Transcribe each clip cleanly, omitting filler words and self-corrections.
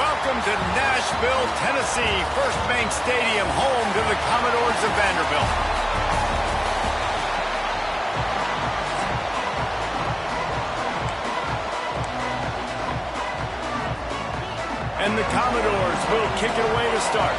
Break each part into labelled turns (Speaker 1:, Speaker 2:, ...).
Speaker 1: Welcome to Nashville, Tennessee, First Bank Stadium, home to the Commodores of Vanderbilt. And the Commodores will kick it away to start.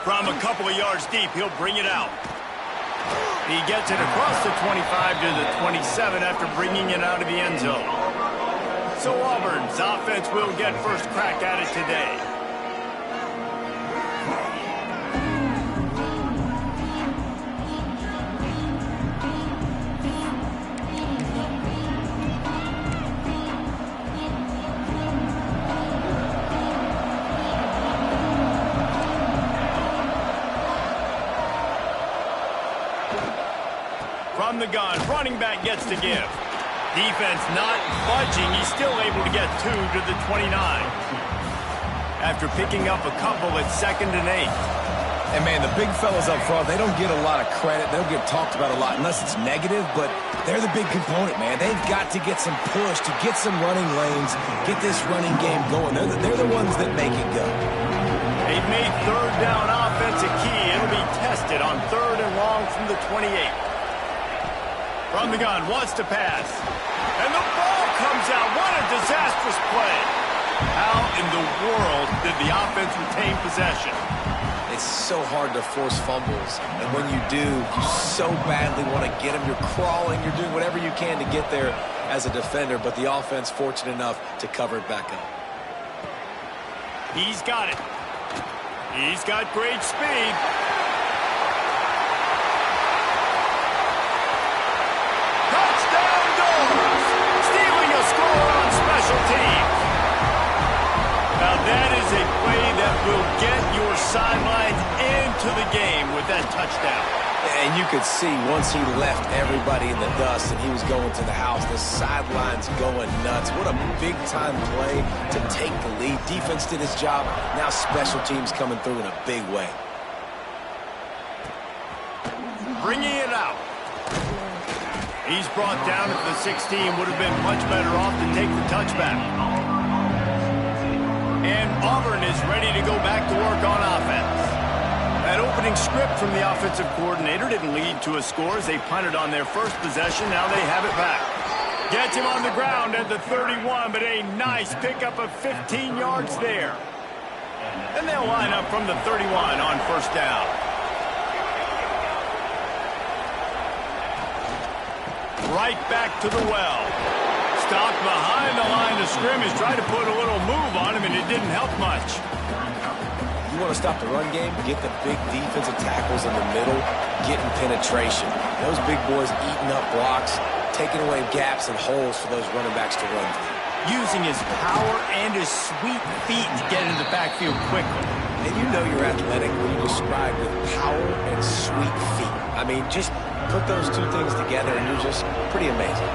Speaker 1: From a couple of yards deep, he'll bring it out. He gets it across the 25 to the 27 after bringing it out of the end zone. So Auburn's offense will get first crack at it today. From the gun, running back gets to give. Defense not budging. He's still able to get 2 to the 29. After picking up a couple at 2nd and 8.
Speaker 2: And, man, the big fellas up front, they don't get a lot of credit. They don't get talked about a lot unless it's negative, but they're the big component, man. They've got to get some push, to get some running lanes, get this running game going. They're the ones that make it go.
Speaker 1: They've made third down offense a key. It'll be tested on 3rd and long from the 28. From the gun, wants to pass. And the ball comes out. What a disastrous play. How in the world did the offense retain possession?
Speaker 2: It's so hard to force fumbles. And when you do, you so badly want to get them. You're crawling. You're doing whatever you can to get there as a defender. But the offense fortunate enough to cover it back up.
Speaker 1: He's got it. He's got great speed. Now that is a play that will get your sidelines into the game with that touchdown.
Speaker 2: And you could see once he left everybody in the dust and he was going to the house, the sidelines going nuts. What a big-time play to take the lead. Defense did his job. Now special teams coming through in a big way.
Speaker 1: Bringing it out. He's brought down at the 16. Would have been much better off to take the touchback. And Auburn is ready to go back to work on offense. That opening script from the offensive coordinator didn't lead to a score as they punted on their first possession. Now they have it back. Gets him on the ground at the 31, but a nice pickup of 15 yards there. And they'll line up from the 31 on first down. Right back to the well. Stopped behind the line of scrimmage. Tried to put a little move on him, and it didn't help much.
Speaker 2: You want to stop the run game? Get the big defensive tackles in the middle, getting penetration. Those big boys eating up blocks, taking away gaps and holes for those running backs to run through.
Speaker 1: Using his power and his sweet feet to get into the backfield quickly.
Speaker 2: And you know you're athletic when you describe with power and sweet feet. I mean, just put those two things together, and you're just pretty amazing.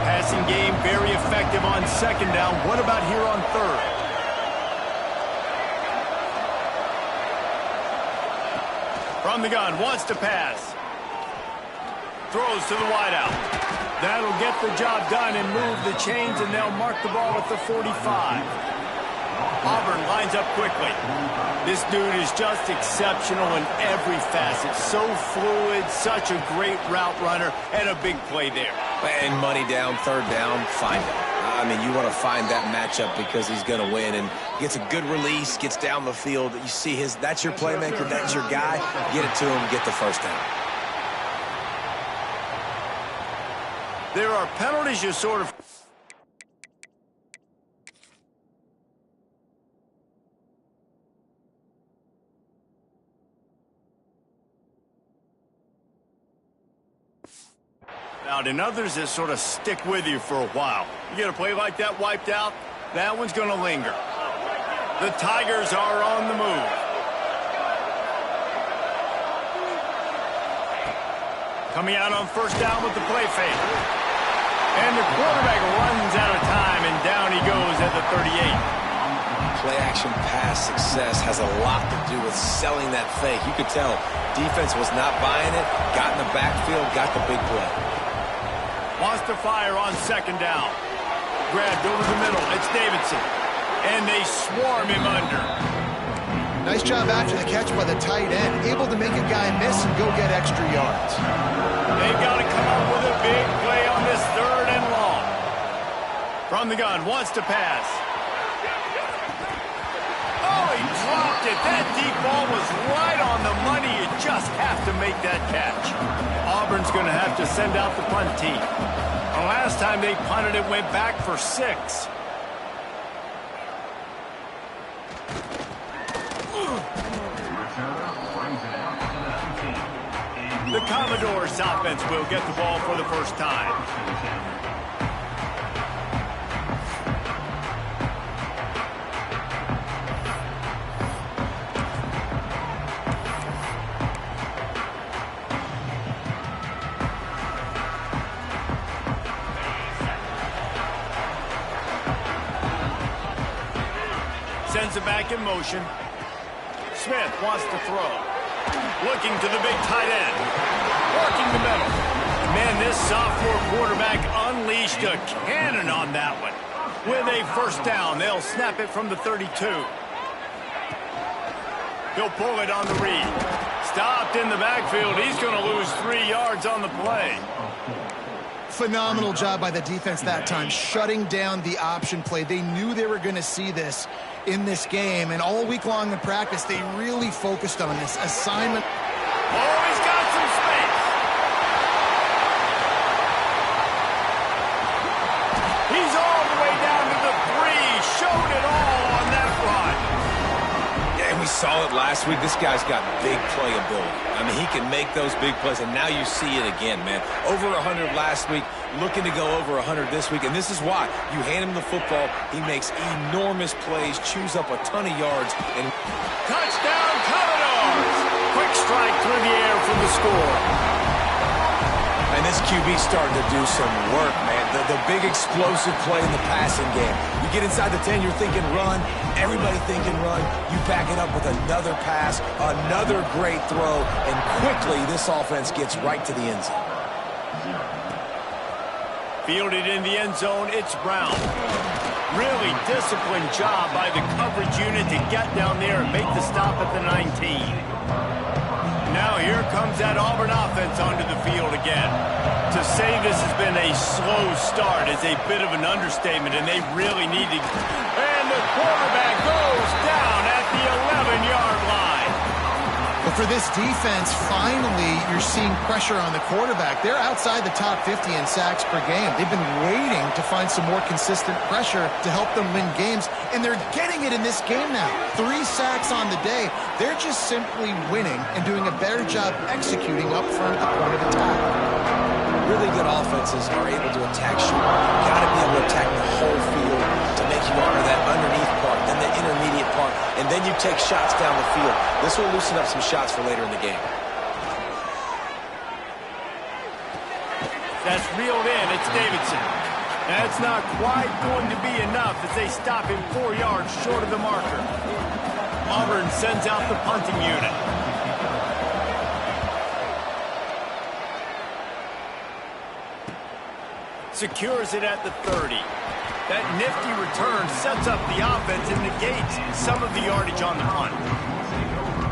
Speaker 1: Passing game very effective on 2nd down. What about here on 3rd? From the gun, wants to pass. Throws to the wideout. That'll get the job done and move the chains, and they'll mark the ball at the 45. Auburn lines up quickly. This dude is just exceptional in every facet. So fluid, such a great route runner, and a big play there.
Speaker 2: And money down, 3rd down, find him. I mean, you want to find that matchup because he's going to win, and gets a good release, gets down the field. You see that's your playmaker, that's your guy. Get it to him, get the first down.
Speaker 1: There are penalties you sort of... out, and others that sort of stick with you for a while. You get a play like that wiped out, that one's going to linger. The Tigers are on the move. Coming out on first down with the play fake. And the quarterback runs out of time, and down he goes at the 38.
Speaker 2: Play-action pass success has a lot to do with selling that fake. You could tell defense was not buying it, got in the backfield, got the big play.
Speaker 1: Wants to fire on second down. Grabbed over the middle. It's Davidson. And they swarm him under.
Speaker 3: Nice job after the catch by the tight end. Able to make a guy miss and go get extra yards.
Speaker 1: They've got to come up with a big play on this third and long. From the gun, wants to pass. Oh, he dropped it. That deep ball was right on the money. You just have to make that catch. Auburn's going to have to send out the punt team. The last time they punted, it went back for 6. The Commodores offense will get the ball for the first time. Sends it back in motion. Smith wants to throw. Looking to the big tight end. Working the middle. Man, this sophomore quarterback unleashed a cannon on that one. With a first down, they'll snap it from the 32. He'll pull it on the read. Stopped in the backfield. He's going to lose 3 yards on the play.
Speaker 3: Phenomenal job by the defense that time, shutting down the option play. They knew they were going to see this in this game, and all week long in practice, they really focused on this assignment.
Speaker 1: Oh, he's got some space. He's all the way down to the 3. Showed it all on that run.
Speaker 2: Yeah, and we saw it last week. This guy's got big play ability. I mean, he can make those big plays, and now you see it again, man. Over 100 last week, looking to go over 100 this week, and this is why. You hand him the football, he makes enormous plays, chews up a ton of yards, and
Speaker 1: touchdown Commodores! Quick strike through the air from the score.
Speaker 2: And this QB starting to do some work, man. The big explosive play in the passing game. You get inside the 10, you're thinking run. Everybody thinking run. You back it up with another pass, another great throw, and quickly this offense gets right to the end zone.
Speaker 1: Fielded in the end zone, it's Brown. Really disciplined job by the coverage unit to get down there and make the stop at the 19. Now here comes that Auburn offense onto the field again. To say this has been a slow start is a bit of an understatement, and they really need to... And the quarterback goes down at the 11-yard line.
Speaker 3: But for this defense, finally, you're seeing pressure on the quarterback. They're outside the top 50 in sacks per game. They've been waiting to find some more consistent pressure to help them win games, and they're getting it in this game now. 3 sacks on the day. They're just simply winning and doing a better job executing up front at the point of attack.
Speaker 2: Really good offenses are able to attack short. You've got to be able to attack the whole field to make you honor that underneath part, then the intermediate part, and then you take shots down the field. This will loosen up some shots for later in the game.
Speaker 1: That's reeled in. It's Davidson. That's not quite going to be enough as they stop him 4 yards short of the marker. Auburn sends out the punting unit. Secures it at the 30. That nifty return sets up the offense and negates some of the yardage on the punt.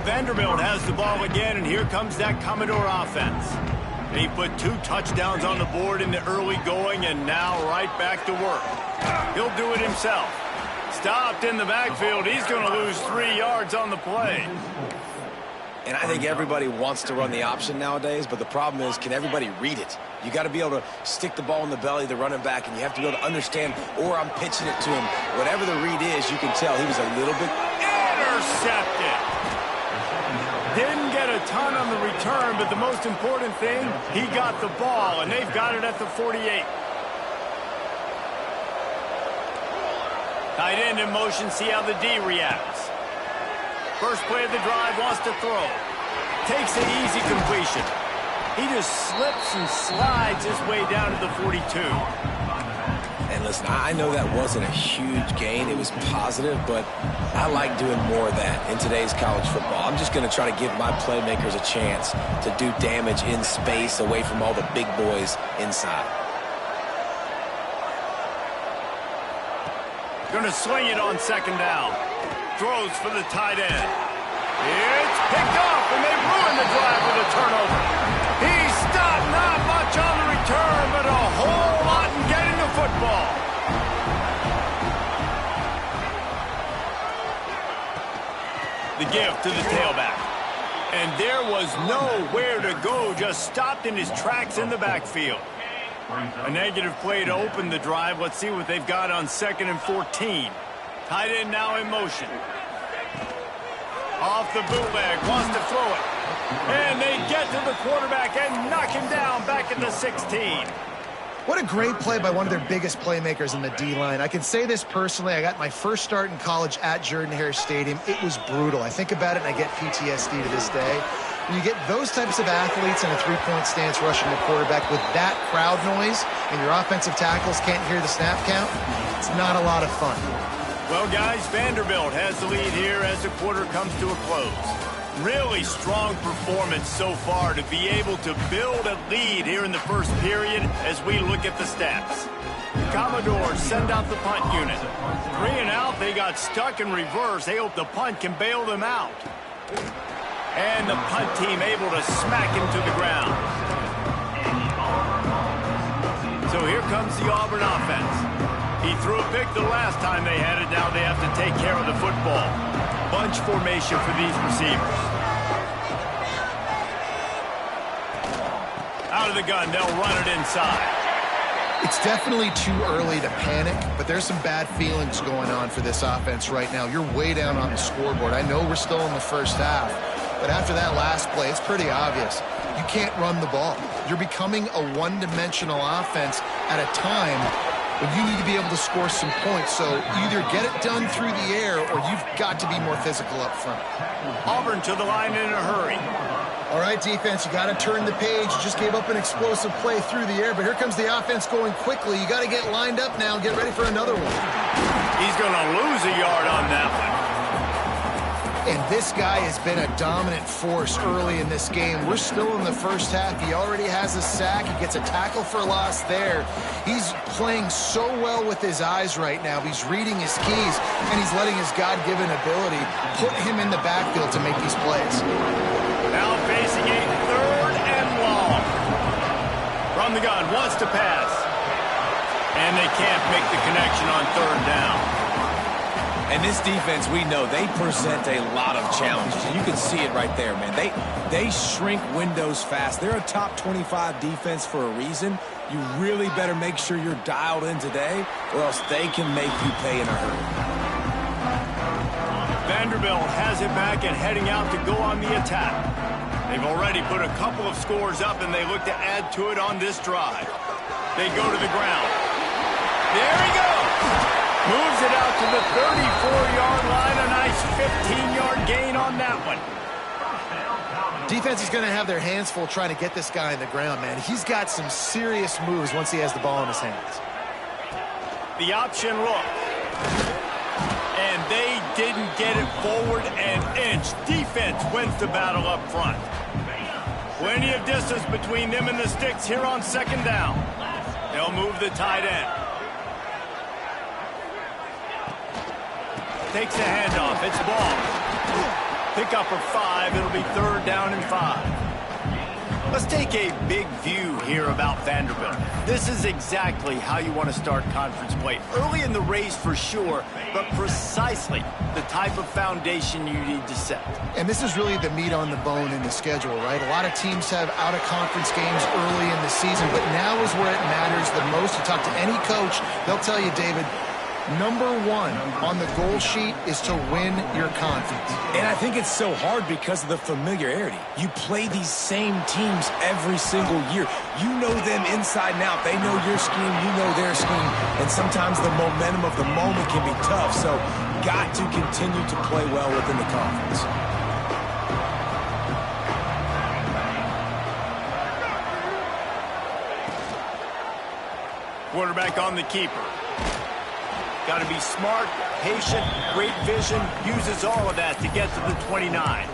Speaker 1: Vanderbilt has the ball again, and here comes that Commodore offense. He put 2 touchdowns on the board in the early going, and now right back to work. He'll do it himself. Stopped in the backfield. He's going to lose 3 yards on the play.
Speaker 2: And I think everybody wants to run the option nowadays, but the problem is, can everybody read it? You got to be able to stick the ball in the belly of the running back, and you have to be able to understand, or I'm pitching it to him. Whatever the read is, you can tell he was a little bit...
Speaker 1: Intercepted! Didn't get a ton on the return, but the most important thing, he got the ball, and they've got it at the 48. Tight end in motion, see how the D reacts. First play of the drive, wants to throw. Takes an easy completion. He just slips and slides his way down to the 42.
Speaker 2: And listen, I know that wasn't a huge gain. It was positive, but I like doing more of that in today's college football. I'm just going to try to give my playmakers a chance to do damage in space away from all the big boys inside.
Speaker 1: Going to sling it on second down. Throws for the tight end. It's picked off, and they ruin the drive with a turnover. He stopped not much on the return, but a whole lot in getting the football. The give to the tailback. And there was nowhere to go, just stopped in his tracks in the backfield. A negative play to open the drive. Let's see what they've got on 2nd and 14. Tight end now in motion. Off the bootleg, wants to throw it. And they get to the quarterback and knock him down back at the 16.
Speaker 3: What a great play by one of their biggest playmakers in the D-line. I can say this personally. I got my first start in college at Jordan-Hare Stadium. It was brutal. I think about it and I get PTSD to this day. When you get those types of athletes in a three-point stance rushing the quarterback with that crowd noise and your offensive tackles can't hear the snap count, it's not a lot of fun.
Speaker 1: Well, guys, Vanderbilt has the lead here as the quarter comes to a close. Really strong performance so far to be able to build a lead here in the first period as we look at the stats. Commodores send out the punt unit. 3 and out, they got stuck in reverse. They hope the punt can bail them out. And the punt team able to smack him to the ground. So here comes the Auburn offense. He threw a pick the last time they had it. Now they have to take care of the football. Bunch formation for these receivers. Out of the gun, they'll run it inside.
Speaker 3: It's definitely too early to panic, but there's some bad feelings going on for this offense right now. You're way down on the scoreboard. I know we're still in the first half, but after that last play, it's pretty obvious. You can't run the ball. You're becoming a one-dimensional offense at a time when you need to be able to score some points. So either get it done through the air or you've got to be more physical up front.
Speaker 1: Auburn to the line in a hurry.
Speaker 3: All right, defense, you got to turn the page. You just gave up an explosive play through the air, but here comes the offense going quickly. You got to get lined up now and get ready for another one.
Speaker 1: He's going to lose a yard on that one.
Speaker 3: And this guy has been a dominant force early in this game. We're still in the first half. He already has a sack. He gets a tackle for loss there. He's playing so well with his eyes right now. He's reading his keys, and he's letting his God-given ability put him in the backfield to make these plays.
Speaker 1: Now facing a 3rd and long. From the gun, wants to pass. And they can't make the connection on 3rd down.
Speaker 2: And this defense, we know, they present a lot of challenges. And you can see it right there, man. They shrink windows fast. They're a top 25 defense for a reason. You really better make sure you're dialed in today, or else they can make you pay in a hurry.
Speaker 1: Vanderbilt has it back and heading out to go on the attack. They've already put a couple of scores up, and they look to add to it on this drive. They go to the ground. There he goes! Moves it out to the 34-yard line. A nice 15-yard gain on that one.
Speaker 3: Defense is going to have their hands full trying to get this guy on the ground, man. He's got some serious moves once he has the ball in his hands.
Speaker 1: The option look. And they didn't get it forward an inch. Defense wins the battle up front. Plenty of distance between them and the sticks here on 2nd down. They'll move the tight end. Takes a handoff. It's ball. Pick up for 5. It'll be 3rd down and 5. Let's take a big view here about Vanderbilt. This is exactly how you want to start conference play. Early in the race for sure, but precisely the type of foundation you need to set.
Speaker 3: And this is really the meat on the bone in the schedule, right? A lot of teams have out-of-conference games early in the season, but now is where it matters the most. You talk to any coach, they'll tell you, David, number 1 on the goal sheet is to win your conference.
Speaker 2: And I think it's so hard because of the familiarity. You play these same teams every single year. You know them inside and out. They know your scheme, you know their scheme. And sometimes the momentum of the moment can be tough. So got to continue to play well within the conference.
Speaker 1: Quarterback on the keeper. Got to be smart, patient, great vision, uses all of that to get to the 29.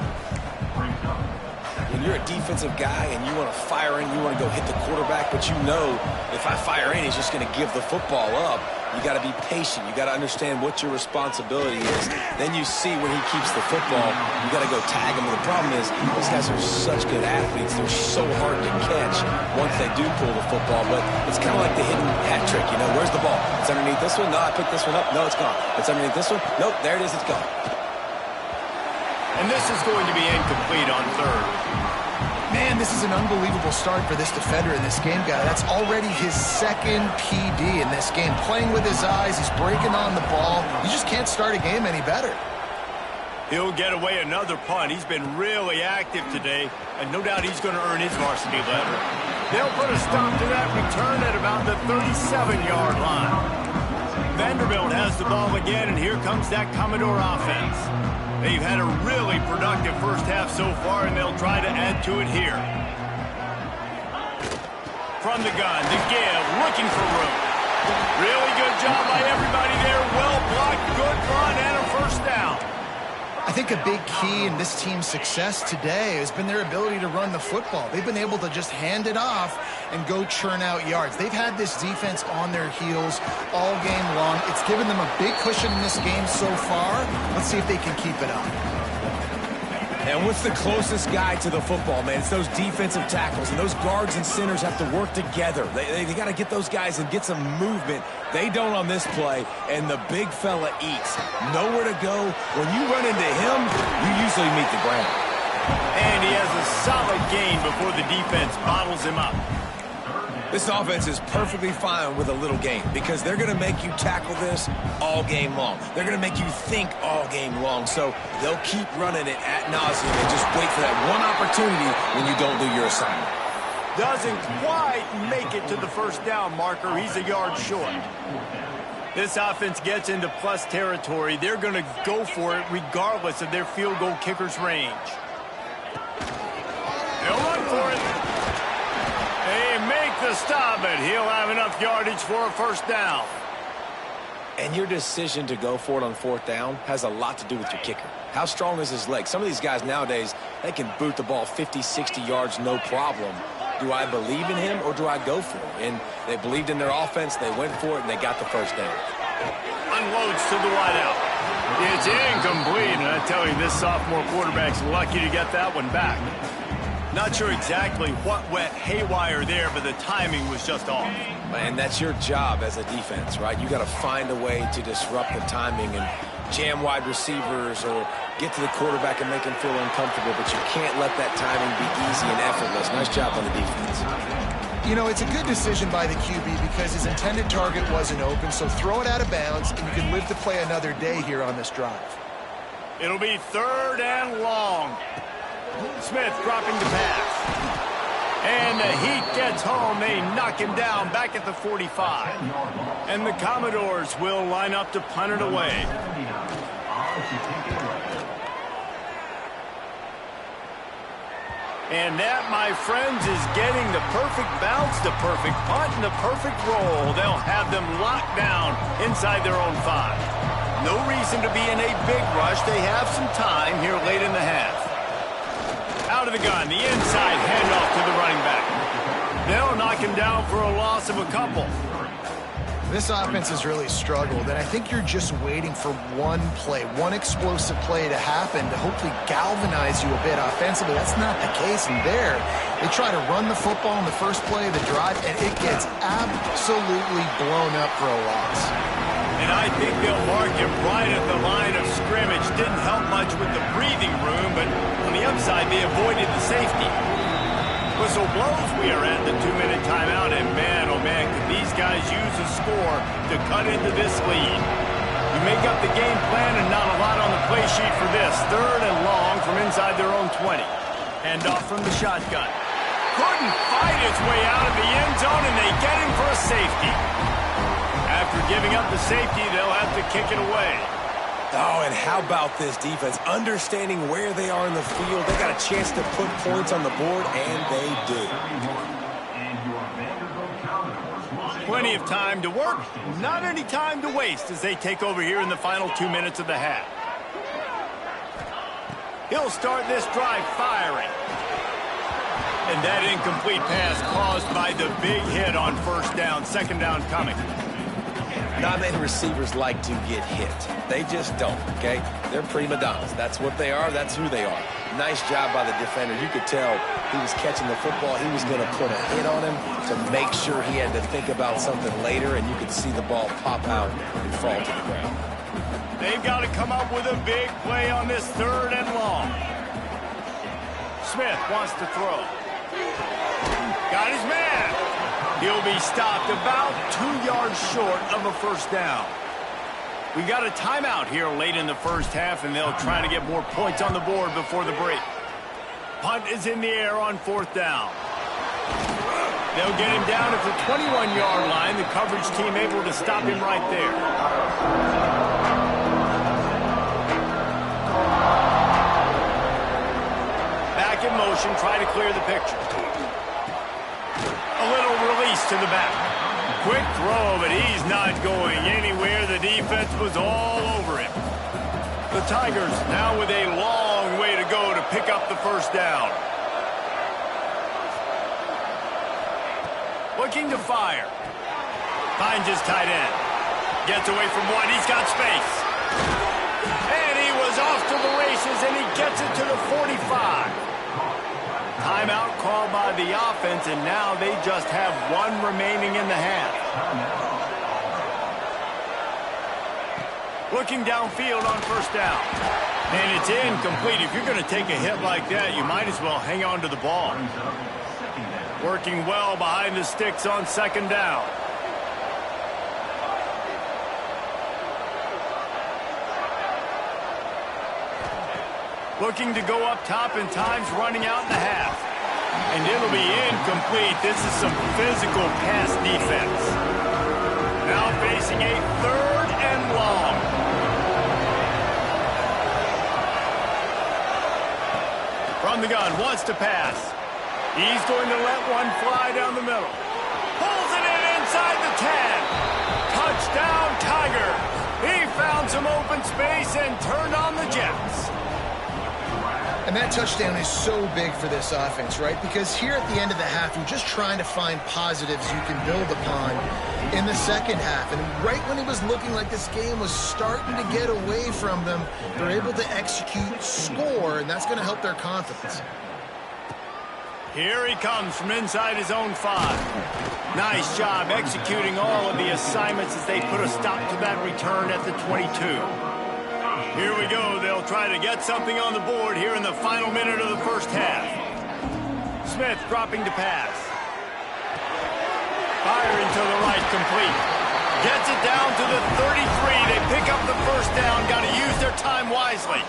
Speaker 2: When you're a defensive guy and you want to fire in, you want to go hit the quarterback, but you know if I fire in, he's just going to give the football up. You got to be patient. You got to understand what your responsibility is. Then you see when he keeps the football, you got to go tag him. The problem is those guys are such good athletes. They're so hard to catch once they do pull the football. But it's kind of like the hidden hat trick. You know, where's the ball? It's underneath this one. No, I picked this one up. No, it's gone. It's underneath this one. Nope, there it is. It's gone.
Speaker 1: And this is going to be incomplete on third.
Speaker 3: Man, this is an unbelievable start for this defender in this game, guy. That's already his second PD in this game. Playing with his eyes, he's breaking on the ball. You just can't start a game any better.
Speaker 1: He'll get away another punt. He's been really active today, and no doubt he's going to earn his varsity letter. They'll put a stop to that return at about the 37-yard line. Vanderbilt has the ball again, and here comes that Commodore offense. They've had a really productive first half so far, and they'll try to add to it here. From the gun, to give, looking for room. Really good job by everybody there. Well blocked, good run, and a first down.
Speaker 3: I think a big key in this team's success today has been their ability to run the football. They've been able to just hand it off and go churn out yards. They've had this defense on their heels all game long. It's given them a big cushion in this game so far. Let's see if they can keep it up.
Speaker 2: And what's the closest guy to the football, man? It's those defensive tackles, and those guards and centers have to work together. They got to get those guys and get some movement. They don't on this play, and the big fella eats. Nowhere to go. When you run into him, you usually meet the ground.
Speaker 1: And he has a solid gain before the defense bottles him up.
Speaker 2: This offense is perfectly fine with a little game because they're going to make you tackle this all game long. They're going to make you think all game long. So they'll keep running it ad nauseum and just wait for that one opportunity when you don't do your assignment.
Speaker 1: Doesn't quite make it to the first down marker. He's a yard short. This offense gets into plus territory. They're going to go for it regardless of their field goal kicker's range. They'll run for it. They make the stop, but he'll have enough yardage for a first down.
Speaker 2: And your decision to go for it on fourth down has a lot to do with your kicker. How strong is his leg? Some of these guys nowadays, they can boot the ball 50, 60 yards, no problem. Do I believe in him or do I go for it? And they believed in their offense, they went for it, and they got the first down.
Speaker 1: Unloads to the wideout. It's incomplete, and I tell you, this sophomore quarterback's lucky to get that one back. Not sure exactly what went haywire there, but the timing was just off.
Speaker 2: And that's your job as a defense, right? You got to find a way to disrupt the timing and jam wide receivers or get to the quarterback and make him feel uncomfortable, but you can't let that timing be easy and effortless. Nice job on the defense.
Speaker 3: You know, it's a good decision by the QB because his intended target wasn't open, so throw it out of bounds, and you can live to play another day here on this drive.
Speaker 1: It'll be third and long. Smith dropping the pass. And the Heat gets home. They knock him down back at the 45. And the Commodores will line up to punt it away. And that, my friends, is getting the perfect bounce, the perfect punt, and the perfect roll. They'll have them locked down inside their own 5. No reason to be in a big rush. They have some time here late in the half. Out of the gun, the inside handoff to the running back. They'll knock him down for a loss of a couple.
Speaker 3: This offense has really struggled, and I think you're just waiting for one play, one explosive play to happen to hopefully galvanize you a bit offensively. That's not the case in there. They try to run the football in the first play of the drive, and it gets absolutely blown up for a loss.
Speaker 1: And I think they'll mark him right at the line of scrimmage. Didn't help much with the breathing room, but on the upside, they avoided the safety. Whistle blows. We are at the 2-minute timeout, and man, oh man, could these guys use a score to cut into this lead. You make up the game plan and not a lot on the play sheet for this. Third and long from inside their own 20. Hand off from the shotgun. Couldn't fight his way out of the end zone, and they get him for a safety. After giving up the safety, they'll have to kick it away.
Speaker 2: Oh, and how about this defense? Understanding where they are in the field. They got a chance to put points on the board, and they do.
Speaker 1: Plenty of time to work, not any time to waste as they take over here in the final 2 minutes of the half. He'll start this drive firing. And that incomplete pass caused by the big hit on first down. Second down coming.
Speaker 2: Not many receivers like to get hit. They just don't, okay? They're prima donnas. That's what they are. That's who they are. Nice job by the defender. You could tell he was catching the football. He was going to put a hit on him to make sure he had to think about something later, and you could see the ball pop out and fall to the ground.
Speaker 1: They've got to come up with a big play on this 3rd and long. Smith wants to throw. Got his man. He'll be stopped about 2 yards short of a first down. We got a timeout here late in the first half, and they'll try to get more points on the board before the break. Punt is in the air on 4th down. They'll get him down at the 21-yard line. The coverage team able to stop him right there. Back in motion, try to clear the picture. A little release to the back. Quick throw, but he's not going anywhere. The defense was all over him. The Tigers now with a long way to go to pick up the first down. Looking to fire. Finds his tight end. Gets away from one. He's got space. And he was off to the races, and he gets it to the 45. Timeout called by the offense, and now they just have one remaining in the half. Looking downfield on first down. And it's incomplete. If you're going to take a hit like that, you might as well hang on to the ball. Working well behind the sticks on 2nd down. Looking to go up top, and time's running out in the half. And it'll be incomplete. This is some physical pass defense. Now facing a 3rd and long. From the gun, wants to pass. He's going to let one fly down the middle. Pulls it in inside the 10. Touchdown, Tiger. He found some open space and turned on the Jets.
Speaker 3: And that touchdown is so big for this offense, right? Because here at the end of the half, you're just trying to find positives you can build upon in the second half. And right when it was looking like this game was starting to get away from them, they're able to execute, score, and that's going to help their confidence.
Speaker 1: Here he comes from inside his own 5. Nice job executing all of the assignments as they put a stop to that return at the 22. Here we go. They'll try to get something on the board here in the final minute of the first half. Smith dropping to pass. Firing to the right, complete. Gets it down to the 33. They pick up the first down. Got to use their time wisely.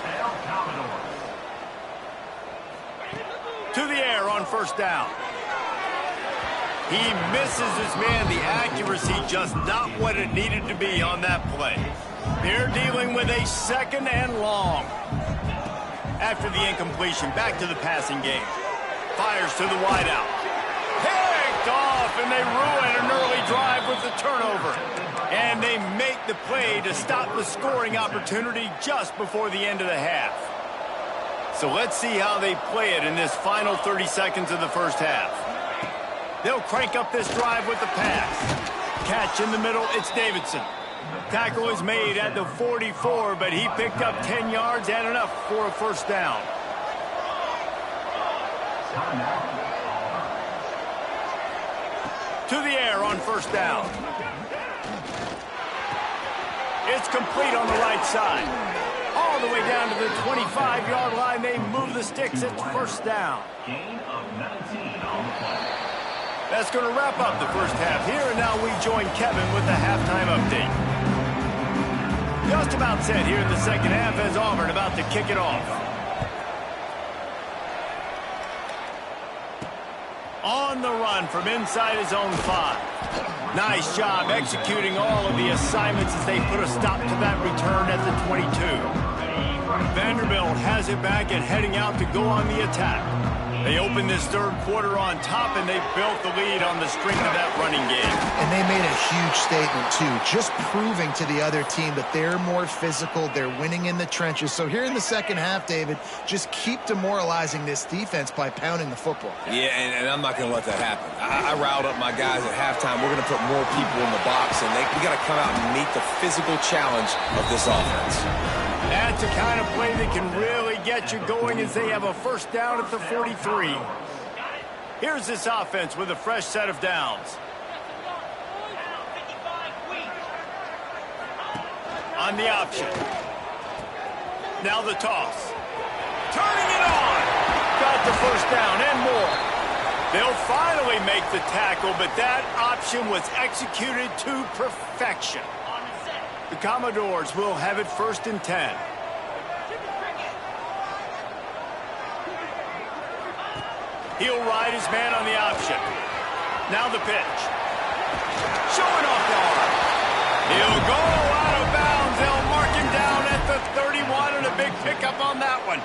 Speaker 1: To the air on first down. He misses his man. The accuracy just not what it needed to be on that play. They're dealing with a 2nd and long. After the incompletion, back to the passing game. Fires to the wideout. Picked off, and they ruin an early drive with the turnover. And they make the play to stop the scoring opportunity just before the end of the half. So let's see how they play it in this final 30 seconds of the first half. They'll crank up this drive with the pass. Catch in the middle, it's Davidson. Tackle is made at the 44, but he picked up 10 yards and enough for a first down. To the air on first down. It's complete on the right side. All the way down to the 25-yard line. They move the sticks at first down. That's going to wrap up the first half here, and now we join Kevin with the halftime update. Just about set here in the second half as Auburn about to kick it off. On the run from inside his own 5. Nice job executing all of the assignments as they put a stop to that return at the 22. Vanderbilt has it back and heading out to go on the attack. They opened this third quarter on top, and they built the lead on the strength of that running game.
Speaker 3: And they made a huge statement, too, just proving to the other team that they're more physical, they're winning in the trenches. So here in the second half, David, just keep demoralizing this defense by pounding the football.
Speaker 2: Yeah, and I'm not going to let that happen. I riled up my guys at halftime. We're going to put more people in the box, and we got to come out and meet the physical challenge of this offense.
Speaker 1: That's the kind of play that can really get you going as they have a first down at the 43. Here's this offense with a fresh set of downs. On the option. Now the toss. Turning it on. Got the first down and more. They'll finally make the tackle, but that option was executed to perfection. The Commodores will have it 1st and 10. He'll ride his man on the option. Now the pitch. Showing off the arm. He'll go out of bounds. They'll mark him down at the 31, and a big pickup on that one.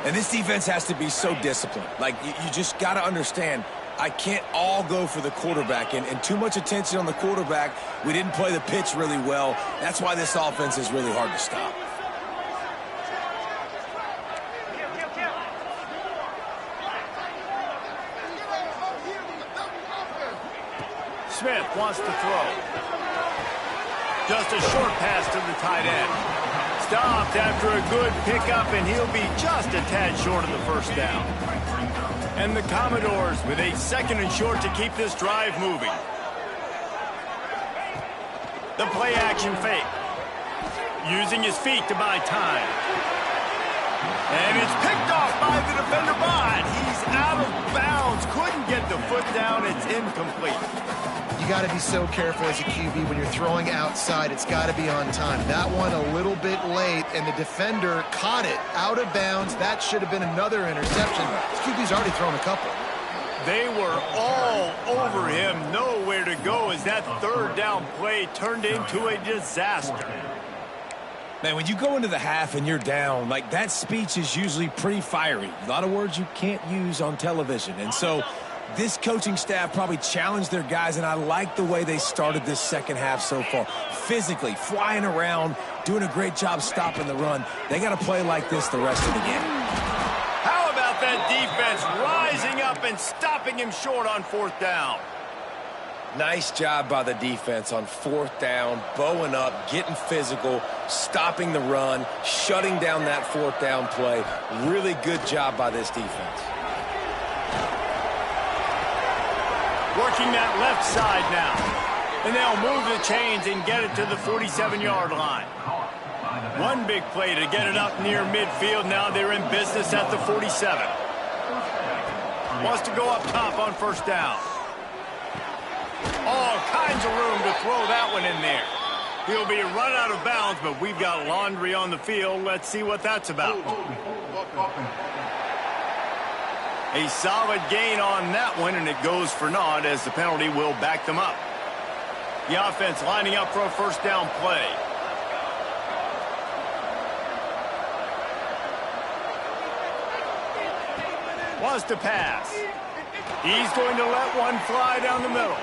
Speaker 2: And this defense has to be so disciplined. Like, you just got to understand, I can't all go for the quarterback, and too much attention on the quarterback. We didn't play the pitch really well. That's why this offense is really hard to stop.
Speaker 1: Smith wants to throw. Just a short pass to the tight end. Stopped after a good pickup, and he'll be just a tad short of the first down. And the Commodores with a 2nd and short to keep this drive moving. The play action fake. Using his feet to buy time. And it's picked off by the defender, but he's out of bounds. Couldn't get the foot down. It's incomplete.
Speaker 3: You got to be so careful as a QB when you're throwing outside. It's got to be on time. That one a little bit late, and the defender caught it out of bounds. That should have been another interception. This QB's already thrown a couple.
Speaker 1: They were all over him. Nowhere to go as that 3rd down play turned into a disaster.
Speaker 2: Man, when you go into the half and you're down, like, that speech is usually pretty fiery. A lot of words you can't use on television. And so this coaching staff probably challenged their guys, and I like the way they started this second half so far. Physically, flying around, doing a great job stopping the run. They got to play like this the rest of the game.
Speaker 1: How about that defense rising up and stopping him short on 4th down?
Speaker 2: Nice job by the defense on 4th down, bowing up, getting physical, stopping the run, shutting down that 4th down play. Really good job by this defense.
Speaker 1: Working that left side now. And they'll move the chains and get it to the 47-yard line. One big play to get it up near midfield. Now they're in business at the 47. Wants to go up top on 1st down. All kinds of room to throw that one in there. He'll be run out of bounds, but we've got laundry on the field. Let's see what that's about. A solid gain on that one, and it goes for naught as the penalty will back them up. The offense lining up for a 1st down play. Wants to pass. He's going to let one fly down the middle.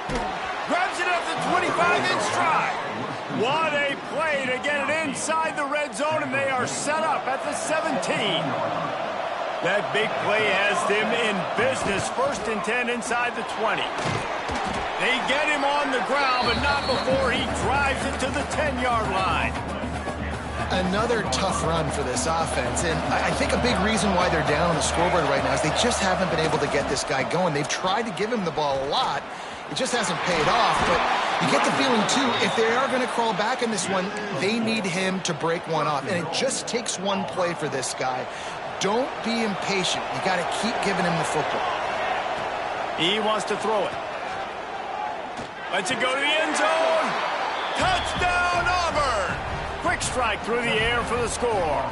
Speaker 1: Grabs it at the 25 in stride. What a play to get it inside the red zone, and they are set up at the 17. That big play has them in business. 1st and 10 inside the 20. They get him on the ground, but not before he drives it to the 10-yard line.
Speaker 3: Another tough run for this offense, and I think a big reason why they're down on the scoreboard right now is they just haven't been able to get this guy going. They've tried to give him the ball a lot. It just hasn't paid off, but you get the feeling, too, if they are going to crawl back in this one, they need him to break one off, and it just takes one play for this guy. Don't be impatient. You got to keep giving him the football.
Speaker 1: He wants to throw it. Lets it go to the end zone. Touchdown, Auburn! Quick strike through the air for the score.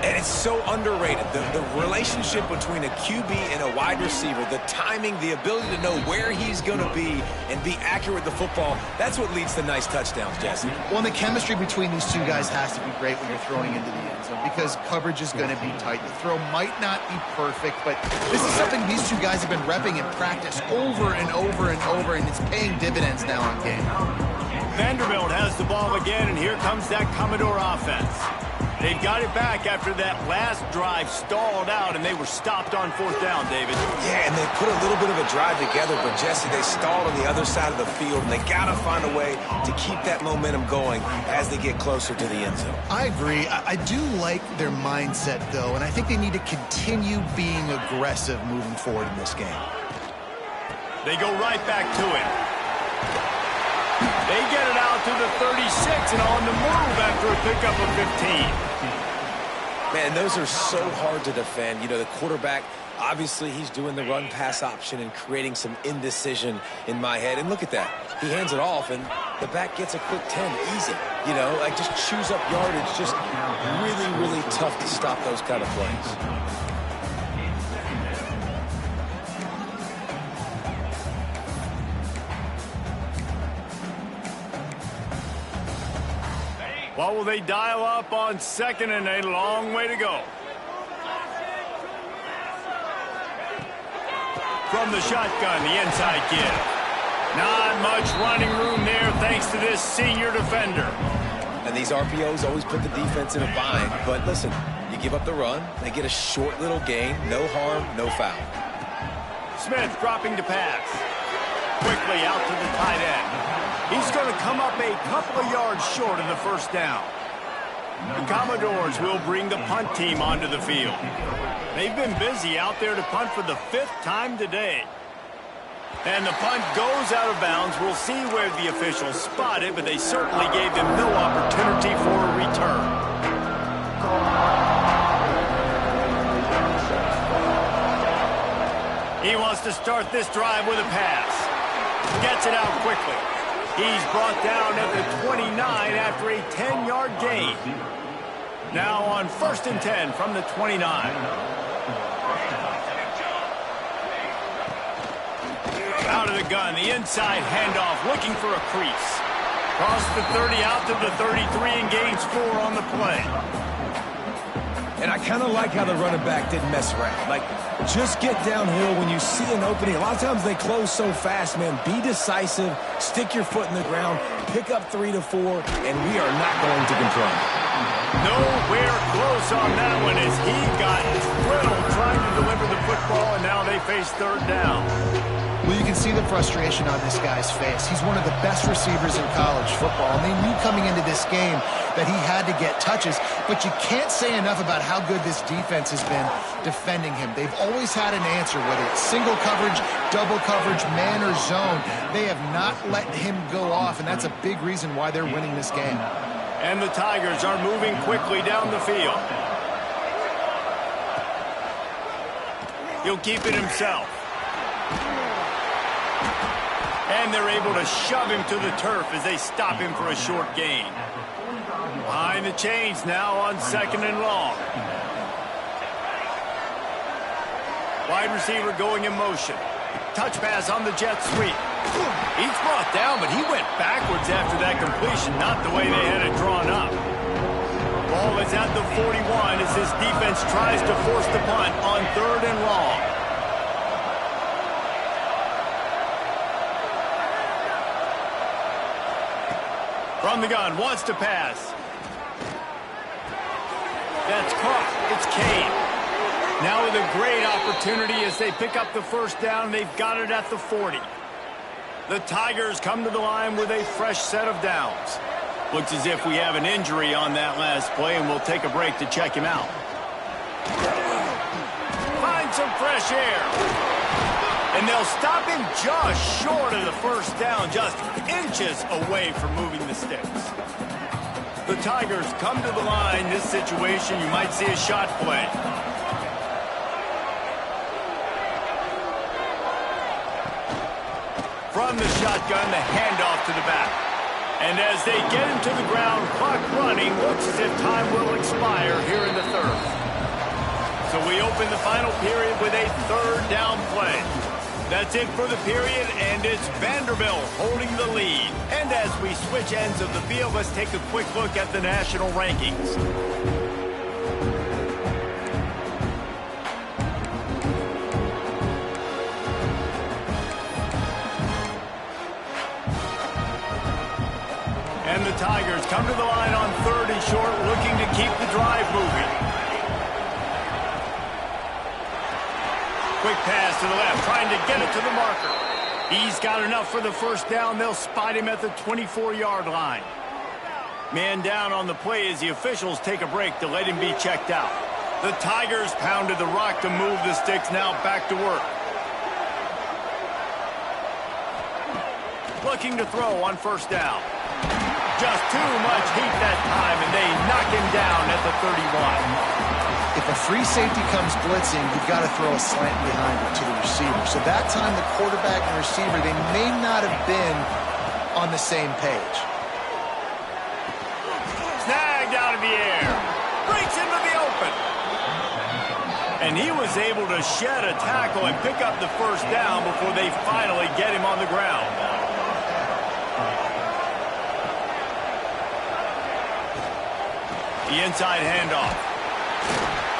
Speaker 2: And it's so underrated. The relationship between a QB and a wide receiver, the timing, the ability to know where he's going to be and be accurate with the football, that's what leads to nice touchdowns, Jesse.
Speaker 3: Well, and the chemistry between these two guys has to be great when you're throwing into the end zone because coverage is going to be tight. The throw might not be perfect, but this is something these two guys have been repping in practice over and over and over, and it's paying dividends now on game.
Speaker 1: Vanderbilt has the ball again, and here comes that Commodore offense. They've got it back after that last drive stalled out, and they were stopped on 4th down, David.
Speaker 2: Yeah, and they put a little bit of a drive together, but, Jesse, they stalled on the other side of the field, and they got to find a way to keep that momentum going as they get closer to the end zone.
Speaker 3: I agree. I do like their mindset, though, and I think they need to continue being aggressive moving forward in this game.
Speaker 1: They go right back to it. They get it out to the 36 and on the move after a pickup of 15.
Speaker 2: Man, those are so hard to defend. You know, the quarterback, obviously he's doing the run-pass option and creating some indecision in my head. And look at that. He hands it off, and the back gets a quick 10. Easy. You know, like just chews up yardage. Just really, really tough to stop those kind of plays.
Speaker 1: What will they dial up on 2nd and a long way to go? From the shotgun, the inside give. Not much running room there thanks to this senior defender.
Speaker 2: And these RPOs always put the defense in a bind. But listen, you give up the run, they get a short little gain, no harm, no foul.
Speaker 1: Smith dropping to pass. Quickly out to the tight end. He's going to come up a couple of yards short of the 1st down. The Commodores will bring the punt team onto the field. They've been busy out there to punt for the 5th time today. And the punt goes out of bounds. We'll see where the officials spot it, but they certainly gave them no opportunity for a return. He wants to start this drive with a pass. Gets it out quickly. He's brought down at the 29 after a 10-yard gain. Now on 1st and 10 from the 29. Out of the gun, the inside handoff, looking for a crease. Cross the 30 out to the 33 and gains 4 on the play.
Speaker 2: And I kind of like how the running back didn't mess around. Like, just get downhill when you see an opening. A lot of times they close so fast, man. Be decisive, stick your foot in the ground, pick up 3 to 4, and we are not going to complain.
Speaker 1: Nowhere close on that one as he got thrilled trying to deliver the football, and now they face 3rd down.
Speaker 3: Well, you can see the frustration on this guy's face. He's one of the best receivers in college football, and they knew coming into this game that he had to get touches, but you can't say enough about how good this defense has been defending him. They've always had an answer, whether it's single coverage, double coverage, man or zone. They have not let him go off, and that's a big reason why they're winning this game.
Speaker 1: And the Tigers are moving quickly down the field. He'll keep it himself. And they're able to shove him to the turf as they stop him for a short gain. Behind the chains now on 2nd and long. Wide receiver going in motion. Touch pass on the jet sweep. He's brought down, but he went backwards after that completion, not the way they had it drawn up. Ball is at the 41 as this defense tries to force the punt on 3rd and long. From the gun, wants to pass. That's caught. It's Kane. Now with a great opportunity as they pick up the 1st down. They've got it at the 40. The Tigers come to the line with a fresh set of downs. Looks as if we have an injury on that last play, and we'll take a break to check him out. Find some fresh air. And they'll stop him just short of the 1st down, just inches away from moving the sticks. The Tigers come to the line. This situation, you might see a shot play. From the shotgun, the handoff to the back. And as they get him to the ground, clock running, looks as if time will expire here in the third. So we open the final period with a third down play. That's it for the period, and it's Vanderbilt holding the lead. And as we switch ends of the field, let's take a quick look at the national rankings. And the Tigers come to the line on 3rd and short, looking to keep the drive moving. Quick pass to the left, trying to get it to the marker. He's got enough for the first down. They'll spot him at the 24-yard line. Man down on the play as the officials take a break to let him be checked out. The Tigers pounded the rock to move the sticks, now back to work. Looking to throw on first down. Just too much heat that time, and they knock him down at the 31.
Speaker 3: If a free safety comes blitzing, you've got to throw a slant behind it to the receiver. So that time, the quarterback and receiver, they may not have been on the same page.
Speaker 1: Snagged out of the air. Breaks into the open. And he was able to shed a tackle and pick up the first down before they finally get him on the ground. The inside handoff.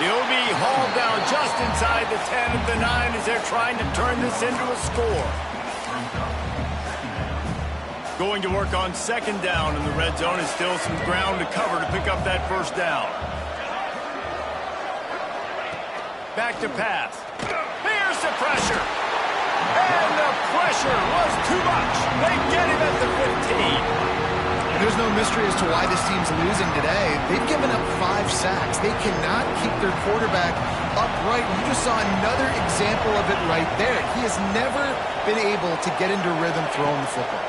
Speaker 1: He'll be hauled down just inside the 10 of the 9 as they're trying to turn this into a score. Going to work on 2nd down in the red zone, is still some ground to cover to pick up that first down. Back to pass. Here's the pressure. And the pressure was too much. They get him at the 15.
Speaker 3: There's no mystery as to why this team's losing today. They've given up 5 sacks. They cannot keep their quarterback upright. You just saw another example of it right there. He has never been able to get into rhythm throwing the football.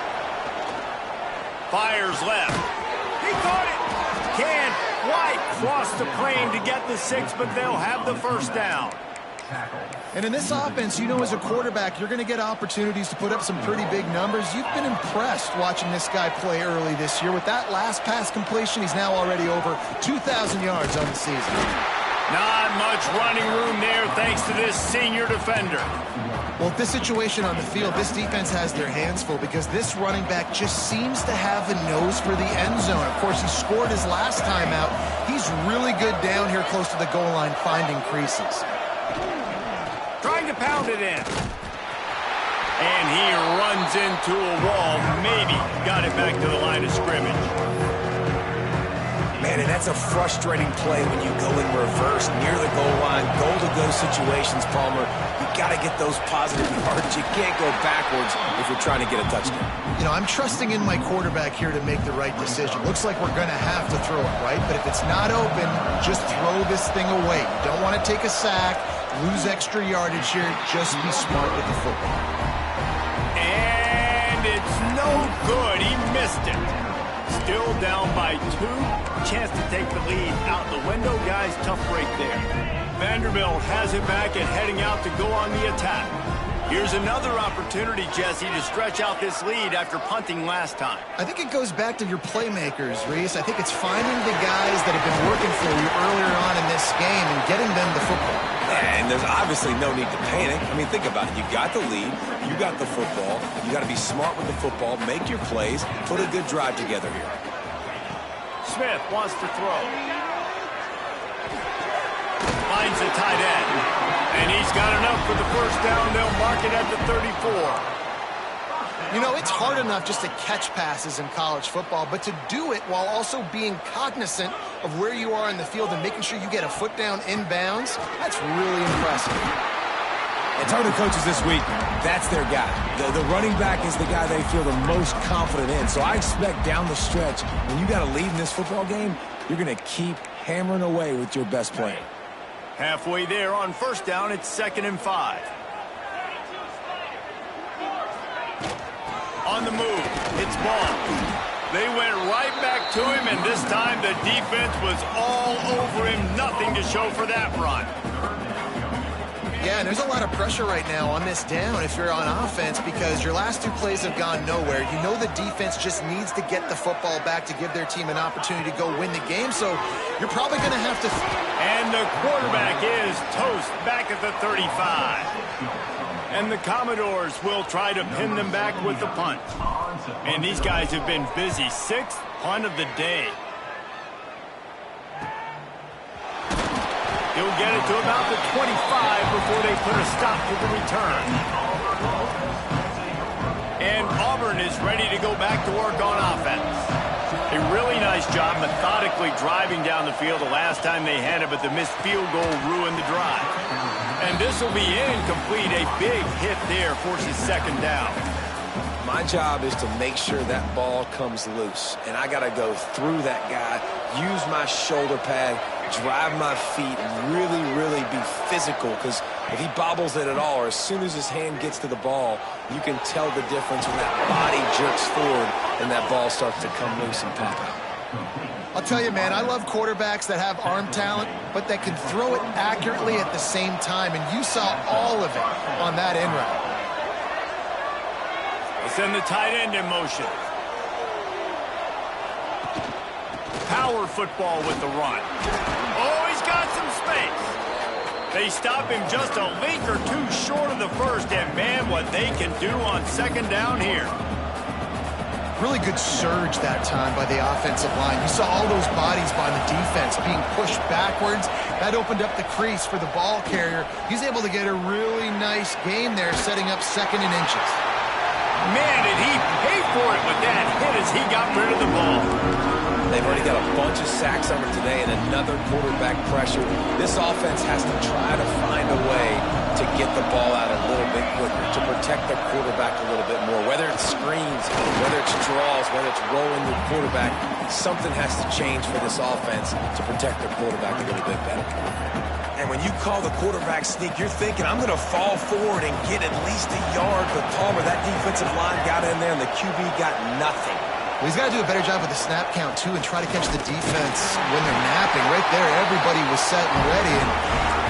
Speaker 1: Fires left. He caught it. Can't quite cross the plane to get the 6, but they'll have the first down.
Speaker 3: And in this offense, you know, as a quarterback, you're going to get opportunities to put up some pretty big numbers. You've been impressed watching this guy play early this year. With that last pass completion, he's now already over 2,000 yards on the season.
Speaker 1: Not much running room there thanks to this senior defender.
Speaker 3: Well, with this situation on the field, this defense has their hands full because this running back just seems to have a nose for the end zone. Of course, he scored his last time out. He's really good down here close to the goal line finding creases.
Speaker 1: Trying to pound it in. And he runs into a wall. Maybe got it back to the line of scrimmage.
Speaker 2: Man, and that's a frustrating play when you go in reverse near the goal line. Goal-to-go situations, Palmer. You got to get those positive yards. You can't go backwards if you're trying to get a touchdown.
Speaker 3: You know, I'm trusting in my quarterback here to make the right decision. Looks like we're going to have to throw it, right? But if it's not open, just throw this thing away. You don't want to take a sack, lose extra yardage here. Just be smart with the football.
Speaker 1: And it's no good. He missed it. Still down by 2. Chance to take the lead out the window. Guys, tough break there. Vanderbilt has it back and heading out to go on the attack. Here's another opportunity, Jesse, to stretch out this lead after punting last time.
Speaker 3: I think it goes back to your playmakers, Reese. I think it's finding the guys that have been working for you earlier on in this game and getting them the football.
Speaker 2: And there's obviously no need to panic. I mean, think about it. You got the lead. You got the football. You got to be smart with the football. Make your plays. Put a good drive together here.
Speaker 1: Smith wants to throw. Finds the tight end. And he's got enough for the first down. They'll mark it at the 34.
Speaker 3: You know, it's hard enough just to catch passes in college football, but to do it while also being cognizant of where you are in the field and making sure you get a foot down inbounds, that's really impressive.
Speaker 2: And talking to coaches this week, that's their guy. The running back is the guy they feel the most confident in. So I expect down the stretch, when you got a lead in this football game, you're going to keep hammering away with your best player.
Speaker 1: Halfway there on first down, it's 2nd and 5. On the move, it's Ball. They went right back to him, and this time the defense was all over him. Nothing to show for that run.
Speaker 3: Yeah, and there's a lot of pressure right now on this down if you're on offense because your last 2 plays have gone nowhere. You know the defense just needs to get the football back to give their team an opportunity to go win the game, so you're probably going to have to...
Speaker 1: And the quarterback is toast back at the 35. And the Commodores will try to pin them back with the punt. And these guys have been busy. 6th punt of the day. He'll get it to about the 25 before they put a stop to the return. And Auburn is ready to go back to work on offense. A really nice job methodically driving down the field the last time they had it, but the missed field goal ruined the drive. And this will be incomplete. A big hit there forces 2nd down.
Speaker 2: My job is to make sure that ball comes loose. And I got to go through that guy, use my shoulder pad, drive my feet, and really be physical. Because if he bobbles it at all, or as soon as his hand gets to the ball, you can tell the difference when that body jerks forward and that ball starts to come loose and pop out.
Speaker 3: I'll tell you, man, I love quarterbacks that have arm talent, but that can throw it accurately at the same time. And you saw all of it on that in route.
Speaker 1: Send the tight end in motion. Power football with the run. Oh, he's got some space. They stop him just a length or 2 short of the first, and man, what they can do on 2nd down here.
Speaker 3: Really good surge that time by the offensive line. You saw all those bodies by the defense being pushed backwards. That opened up the crease for the ball carrier. He's able to get a really nice gain there, setting up 2nd and inches.
Speaker 1: Man, did he pay for it with that hit as he got rid of the ball.
Speaker 2: They've already got a bunch of sacks on it today and another quarterback pressure. This offense has to try to find a way to get the ball out a little bit quicker, to protect the quarterback a little bit more. Whether it's screens, whether it's draws, whether it's rolling the quarterback, something has to change for this offense to protect the quarterback a little bit better. And when you call the quarterback sneak, you're thinking, I'm going to fall forward and get at least a yard. But Palmer, that defensive line got in there, and the QB got nothing.
Speaker 3: Well, he's got to do a better job with the snap count, too, and try to catch the defense when they're napping. Right there, everybody was set and ready. And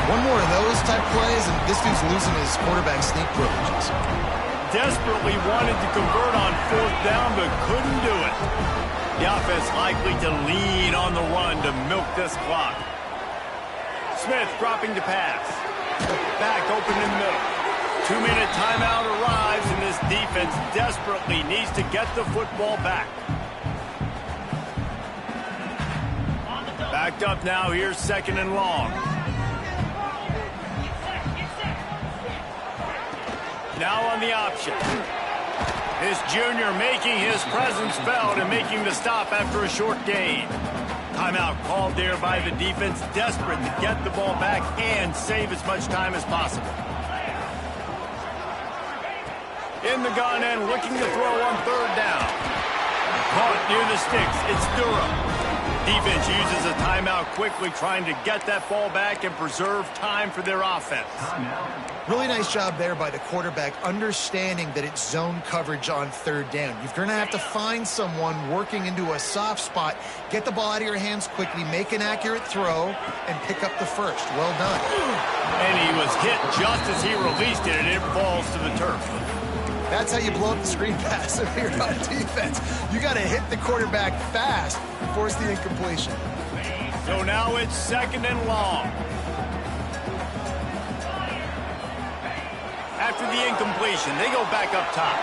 Speaker 3: one more of those type plays, and this dude's losing his quarterback sneak privileges.
Speaker 1: Desperately wanted to convert on 4th down, but couldn't do it. The offense likely to lean on the run to milk this clock. Smith dropping to pass. Back open in the middle. 2-minute timeout arrives, and this defense desperately needs to get the football back. Backed up now. Here's 2nd and long. Now on the option. This junior making his presence felt and making the stop after a short gain. Timeout called there by the defense, desperate to get the ball back and save as much time as possible. In the gun and looking to throw on 3rd down. Caught near the sticks. It's Durham. Defense uses a timeout quickly, trying to get that ball back and preserve time for their offense.
Speaker 3: Really nice job there by the quarterback, understanding that it's zone coverage on 3rd down. You're going to have to find someone working into a soft spot, get the ball out of your hands quickly, make an accurate throw, and pick up the first. Well done.
Speaker 1: And he was hit just as he released it, and it falls to the turf.
Speaker 3: That's how you blow up the screen pass if you're on defense. You got to hit the quarterback fast and force the incompletion.
Speaker 1: So now it's 2nd and long. After the incompletion, they go back up top.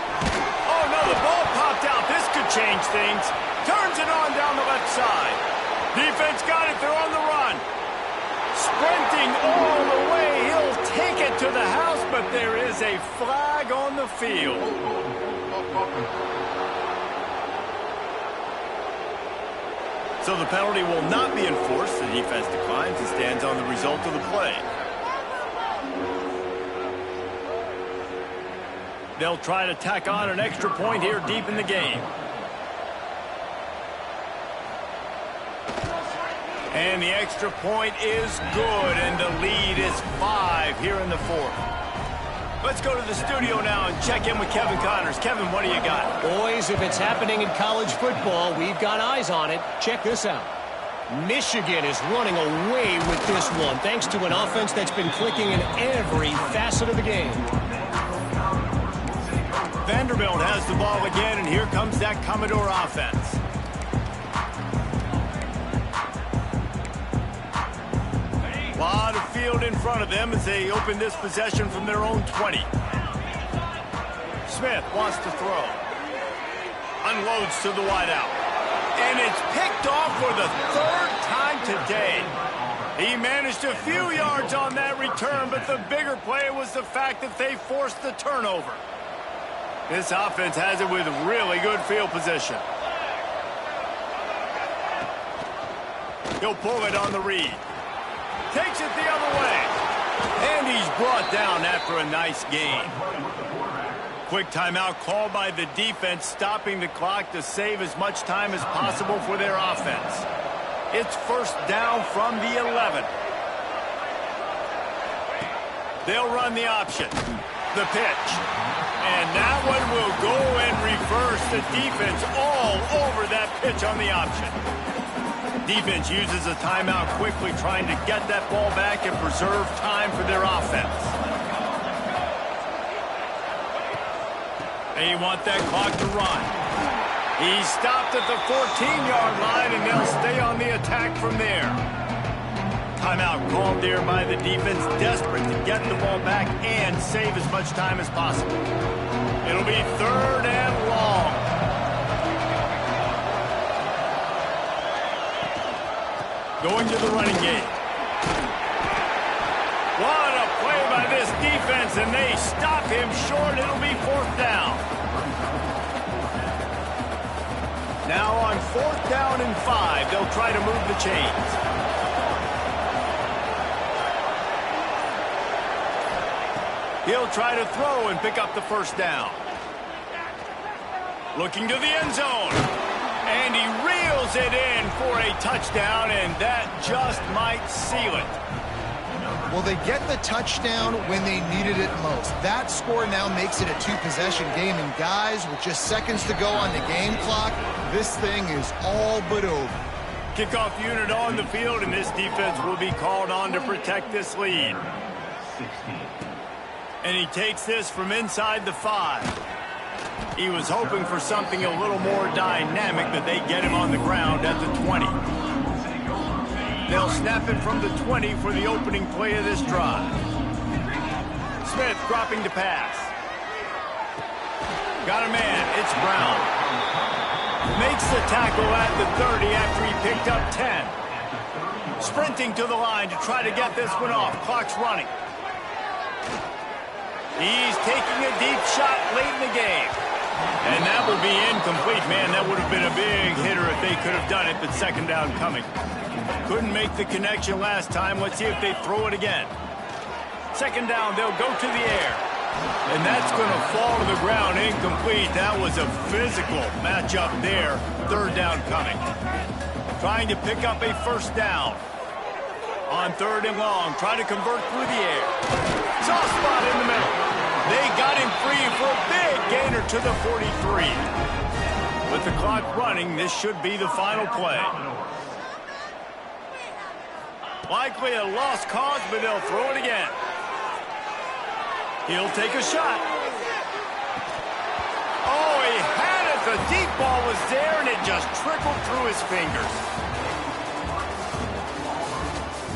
Speaker 1: Oh, no, the ball popped out. This could change things. Turns it on down the left side. Defense got it. They're on the run. Sprinting all the way. He'll take it to the house, but there is a flag on the field. So the penalty will not be enforced. The defense declines and stands on the result of the play. They'll try to tack on an extra point here deep in the game. And the extra point is good, and the lead is 5 here in the 4th. Let's go to the studio now and check in with Kevin Connors. Kevin, what do you got?
Speaker 4: Boys, if it's happening in college football, we've got eyes on it. Check this out. Michigan is running away with this one, thanks to an offense that's been clicking in every facet of the game.
Speaker 1: Vanderbilt has the ball again, and here comes that Commodore offense. A lot of field in front of them as they open this possession from their own 20. Smith wants to throw. Unloads to the wideout. And it's picked off for the third time today. He managed a few yards on that return, but the bigger play was the fact that they forced the turnover. This offense has it with really good field position. He'll pull it on the read. Takes it the other way. And he's brought down after a nice gain. Quick timeout called by the defense, stopping the clock to save as much time as possible for their offense. It's first down from the 11. They'll run the option. The pitch. And that one will go and reverse the defense all over that pitch on the option. Defense uses a timeout quickly, trying to get that ball back and preserve time for their offense. They want that clock to run. He's stopped at the 14-yard line, and they'll stay on the attack from there. Timeout called there by the defense, desperate to get the ball back and save as much time as possible. It'll be third and long. Going to the running game. What a play by this defense, and they stop him short. It'll be fourth down. Now on fourth down and 5, they'll try to move the chains. He'll try to throw and pick up the first down. Looking to the end zone. And he reels it in for a touchdown, and that just might seal it.
Speaker 3: Well, they get the touchdown when they needed it most. That score now makes it a two-possession game, and guys, with just seconds to go on the game clock, this thing is all but over.
Speaker 1: Kickoff unit on the field, and this defense will be called on to protect this lead. And he takes this from inside the 5. He was hoping for something a little more dynamic, but they get him on the ground at the 20. They'll snap it from the 20 for the opening play of this drive. Smith dropping to pass. Got a man. It's Brown. Makes the tackle at the 30 after he picked up 10. Sprinting to the line to try to get this one off. Clock's running. He's taking a deep shot late in the game. And that will be incomplete. Man, that would have been a big hitter if they could have done it, but second down coming. Couldn't make the connection last time. Let's see if they throw it again. Second down, they'll go to the air. And that's going to fall to the ground incomplete. That was a physical matchup there. Third down coming. Trying to pick up a first down. On third and long, try to convert through the air. Soft spot in the middle. They got him free for a big gainer to the 43. With the clock running, this should be the final play. Likely a lost cause, but they'll throw it again. He'll take a shot. Oh, he had it. The deep ball was there, and it just trickled through his fingers.